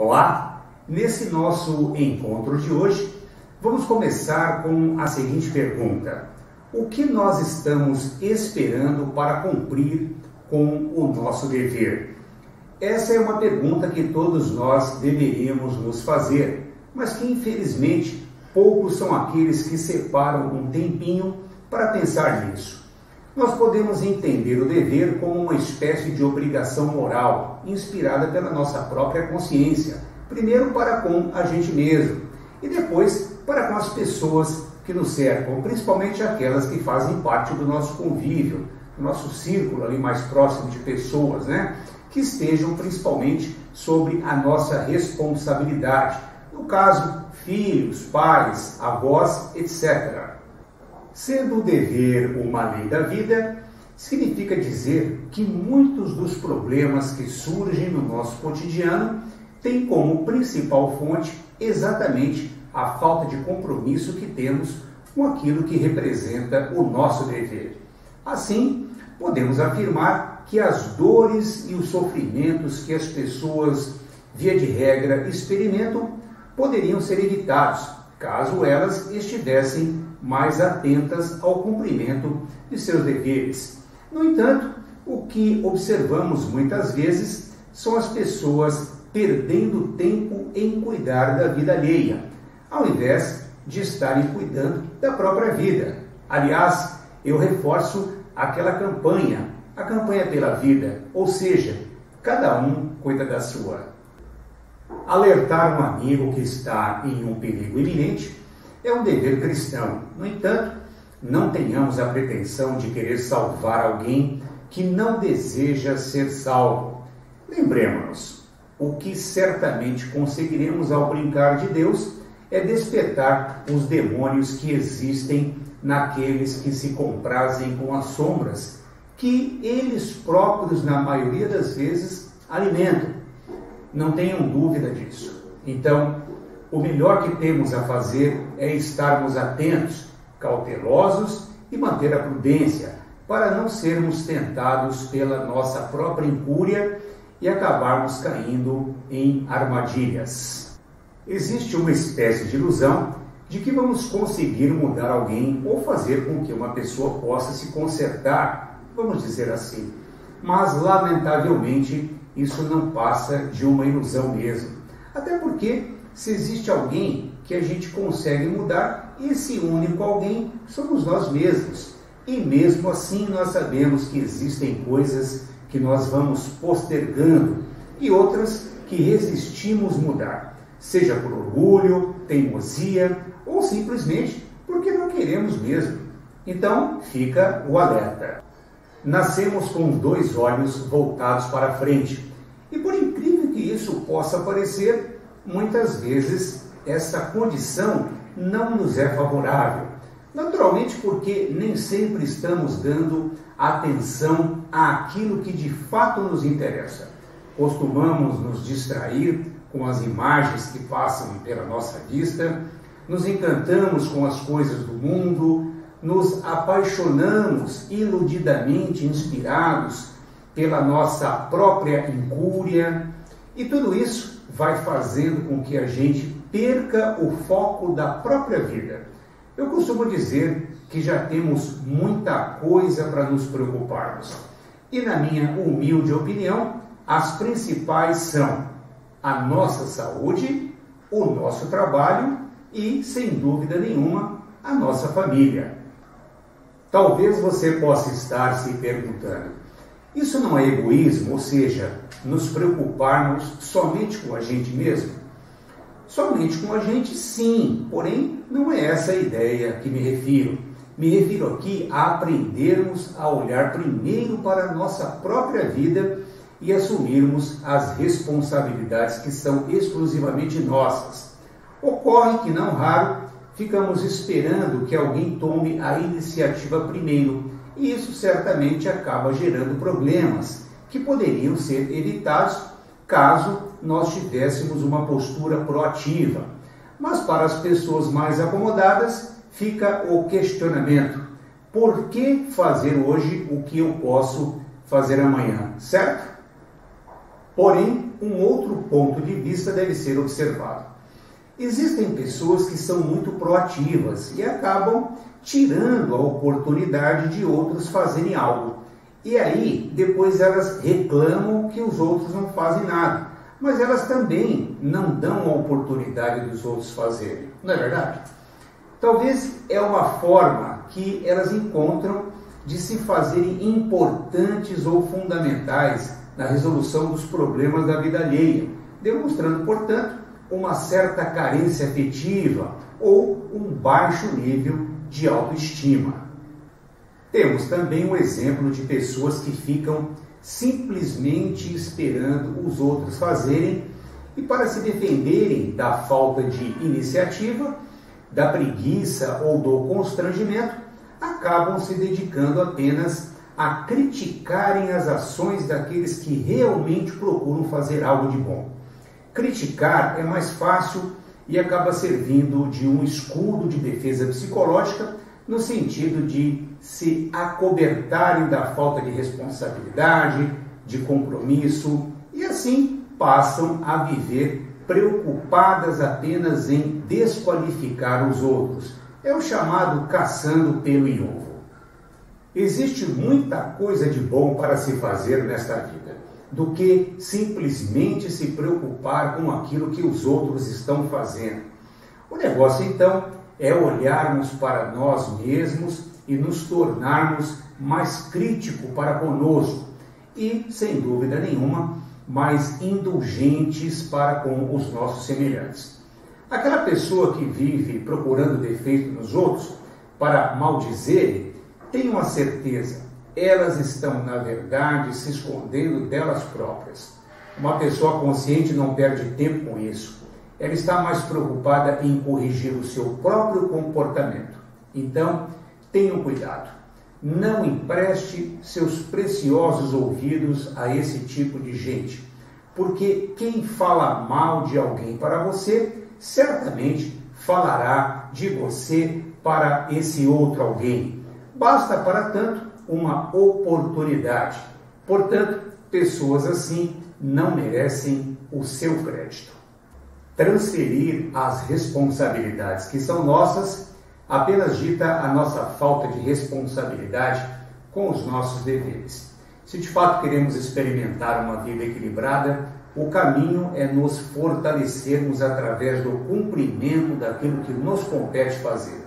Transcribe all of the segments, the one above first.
Olá! Nesse nosso encontro de hoje, vamos começar com a seguinte pergunta: o que nós estamos esperando para cumprir com o nosso dever? Essa é uma pergunta que todos nós deveríamos nos fazer, mas que infelizmente poucos são aqueles que separam um tempinho para pensar nisso. Nós podemos entender o dever como uma espécie de obrigação moral, inspirada pela nossa própria consciência, primeiro para com a gente mesmo e depois para com as pessoas que nos cercam, principalmente aquelas que fazem parte do nosso convívio, do nosso círculo ali mais próximo de pessoas, que estejam principalmente sobre a nossa responsabilidade. No caso, filhos, pais, avós, etc. Sendo o dever uma lei da vida, significa dizer que muitos dos problemas que surgem no nosso cotidiano têm como principal fonte exatamente a falta de compromisso que temos com aquilo que representa o nosso dever. Assim, podemos afirmar que as dores e os sofrimentos que as pessoas, via de regra, experimentam poderiam ser evitados, caso elas estivessem mais atentas ao cumprimento de seus deveres. No entanto, o que observamos muitas vezes são as pessoas perdendo tempo em cuidar da vida alheia, ao invés de estarem cuidando da própria vida. Aliás, eu reforço aquela campanha, a campanha pela vida, ou seja, cada um cuida da sua. Alertar um amigo que está em um perigo iminente é um dever cristão. No entanto, não tenhamos a pretensão de querer salvar alguém que não deseja ser salvo. Lembremos-nos, o que certamente conseguiremos ao brincar de Deus é despertar os demônios que existem naqueles que se comprazem com as sombras, que eles próprios, na maioria das vezes, alimentam. Não tenham dúvida disso. Então, o melhor que temos a fazer é estarmos atentos, cautelosos e manter a prudência, para não sermos tentados pela nossa própria incúria e acabarmos caindo em armadilhas. Existe uma espécie de ilusão de que vamos conseguir mudar alguém ou fazer com que uma pessoa possa se consertar, vamos dizer assim. Mas, lamentavelmente, isso não passa de uma ilusão mesmo. Até porque, se existe alguém que a gente consegue mudar, esse único alguém somos nós mesmos. E mesmo assim nós sabemos que existem coisas que nós vamos postergando e outras que resistimos mudar, seja por orgulho, teimosia ou simplesmente porque não queremos mesmo. Então fica o alerta. Nascemos com dois olhos voltados para frente e, por incrível que isso possa parecer, muitas vezes essa condição não nos é favorável. Naturalmente porque nem sempre estamos dando atenção àquilo que de fato nos interessa. Costumamos nos distrair com as imagens que passam pela nossa vista, nos encantamos com as coisas do mundo, nos apaixonamos iludidamente inspirados pela nossa própria incúria, e tudo isso vai fazendo com que a gente perca o foco da própria vida. Eu costumo dizer que já temos muita coisa para nos preocuparmos. E na minha humilde opinião, as principais são a nossa saúde, o nosso trabalho e, sem dúvida nenhuma, a nossa família. Talvez você possa estar se perguntando: isso não é egoísmo, ou seja, nos preocuparmos somente com a gente mesmo? Somente com a gente, sim, porém não é essa a ideia que me refiro. Me refiro aqui a aprendermos a olhar primeiro para a nossa própria vida e assumirmos as responsabilidades que são exclusivamente nossas. Ocorre que, não raro, ficamos esperando que alguém tome a iniciativa primeiro, e isso certamente acaba gerando problemas que poderiam ser evitados caso nós tivéssemos uma postura proativa. Mas para as pessoas mais acomodadas fica o questionamento: por que fazer hoje o que eu posso fazer amanhã, certo? Porém, um outro ponto de vista deve ser observado. Existem pessoas que são muito proativas e acabam tirando a oportunidade de outros fazerem algo. E aí, depois elas reclamam que os outros não fazem nada. Mas elas também não dão a oportunidade dos outros fazerem. Não é verdade? Talvez é uma forma que elas encontram de se fazerem importantes ou fundamentais na resolução dos problemas da vida alheia, demonstrando, portanto, uma certa carência afetiva ou um baixo nível de autoestima. Temos também um exemplo de pessoas que ficam simplesmente esperando os outros fazerem e, para se defenderem da falta de iniciativa, da preguiça ou do constrangimento, acabam se dedicando apenas a criticarem as ações daqueles que realmente procuram fazer algo de bom. Criticar é mais fácil e acaba servindo de um escudo de defesa psicológica, no sentido de se acobertarem da falta de responsabilidade, de compromisso, e assim passam a viver preocupadas apenas em desqualificar os outros. É o chamado caçando pelo em ovo. Existe muita coisa de bom para se fazer nesta vida, do que simplesmente se preocupar com aquilo que os outros estão fazendo. O negócio, então, é olharmos para nós mesmos e nos tornarmos mais críticos para conosco e, sem dúvida nenhuma, mais indulgentes para com os nossos semelhantes. Aquela pessoa que vive procurando defeito nos outros para maldizerem, tenham a certeza, elas estão, na verdade, se escondendo delas próprias. Uma pessoa consciente não perde tempo com isso. Ela está mais preocupada em corrigir o seu próprio comportamento. Então, tenham cuidado. Não empreste seus preciosos ouvidos a esse tipo de gente, porque quem fala mal de alguém para você, certamente falará de você para esse outro alguém. Basta, para tanto, uma oportunidade. Portanto, pessoas assim não merecem o seu crédito. Transferir as responsabilidades que são nossas apenas dita a nossa falta de responsabilidade com os nossos deveres. Se de fato queremos experimentar uma vida equilibrada, o caminho é nos fortalecermos através do cumprimento daquilo que nos compete fazer.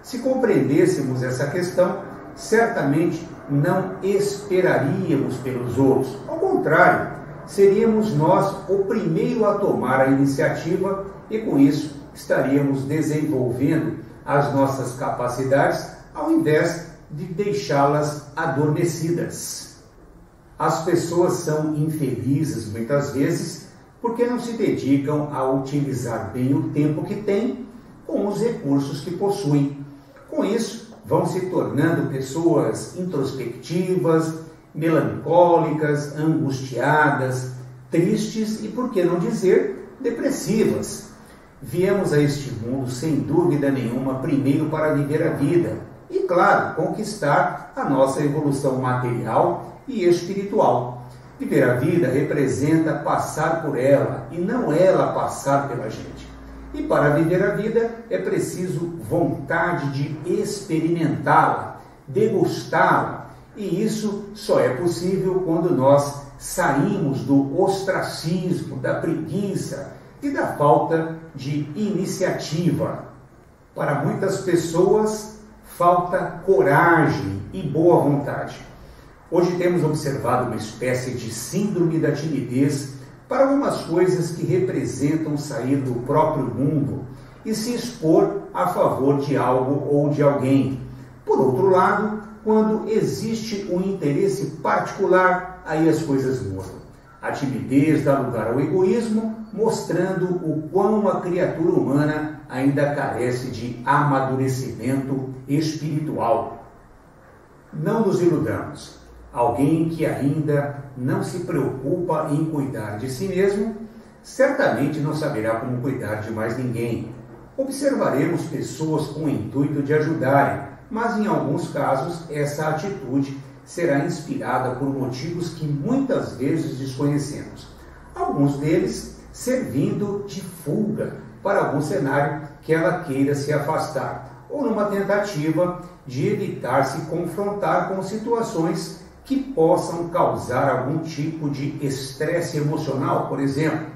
Se compreendêssemos essa questão, certamente não esperaríamos pelos outros. Ao contrário, seríamos nós o primeiro a tomar a iniciativa e, com isso, estaríamos desenvolvendo as nossas capacidades ao invés de deixá-las adormecidas. As pessoas são infelizes muitas vezes porque não se dedicam a utilizar bem o tempo que têm com os recursos que possuem. Com isso, vão se tornando pessoas introspectivas, melancólicas, angustiadas, tristes e, por que não dizer, depressivas. Viemos a este mundo, sem dúvida nenhuma, primeiro para viver a vida e, claro, conquistar a nossa evolução material e espiritual. Viver a vida representa passar por ela e não ela passar pela gente. E para viver a vida é preciso vontade de experimentá-la, degustá-la. E isso só é possível quando nós saímos do ostracismo, da preguiça e da falta de iniciativa. Para muitas pessoas, falta coragem e boa vontade. Hoje temos observado uma espécie de síndrome da timidez para algumas coisas que representam sair do próprio mundo e se expor a favor de algo ou de alguém. Por outro lado, quando existe um interesse particular, aí as coisas mudam. A timidez dá lugar ao egoísmo, mostrando o quão a criatura humana ainda carece de amadurecimento espiritual. Não nos iludamos. Alguém que ainda não se preocupa em cuidar de si mesmo, certamente não saberá como cuidar de mais ninguém. Observaremos pessoas com o intuito de ajudarem, mas em alguns casos essa atitude será inspirada por motivos que muitas vezes desconhecemos. alguns deles servindo de fuga para algum cenário que ela queira se afastar, ou numa tentativa de evitar se confrontar com situações que possam causar algum tipo de estresse emocional, por exemplo.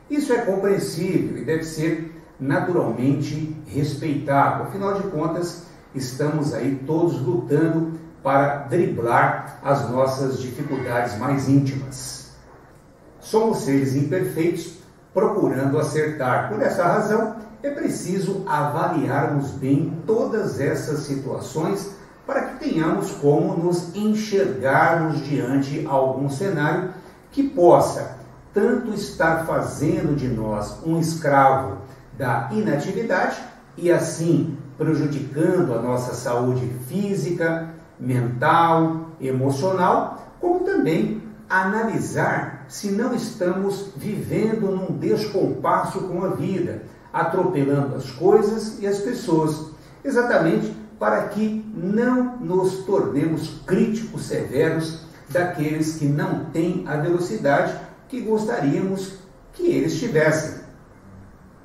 Isso é compreensível e deve ser naturalmente respeitado. Afinal de contas, estamos aí todos lutando para driblar as nossas dificuldades mais íntimas. Somos seres imperfeitos procurando acertar. Por essa razão, é preciso avaliarmos bem todas essas situações para que tenhamos como nos enxergarmos diante de algum cenário que possa tanto estar fazendo de nós um escravo da inatividade e assim prejudicando a nossa saúde física, mental, emocional, como também analisar se não estamos vivendo num descompasso com a vida, atropelando as coisas e as pessoas, exatamente para que não nos tornemos críticos severos daqueles que não têm a velocidade que gostaríamos que eles tivessem.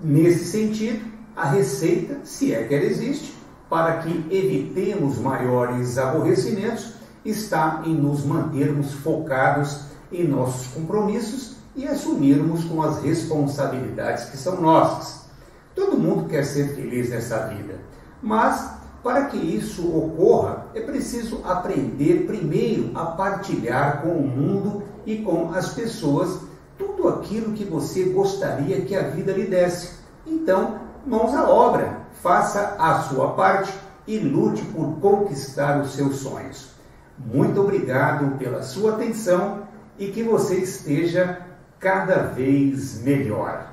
Nesse sentido, a receita, se é que ela existe, para que evitemos maiores aborrecimentos, está em nos mantermos focados em nossos compromissos e assumirmos com as responsabilidades que são nossas. Todo mundo quer ser feliz nessa vida, mas para que isso ocorra, é preciso aprender primeiro a partilhar com o mundo e com as pessoas tudo aquilo que você gostaria que a vida lhe desse. Então, mãos à obra, faça a sua parte e lute por conquistar os seus sonhos. Muito obrigado pela sua atenção e que você esteja cada vez melhor.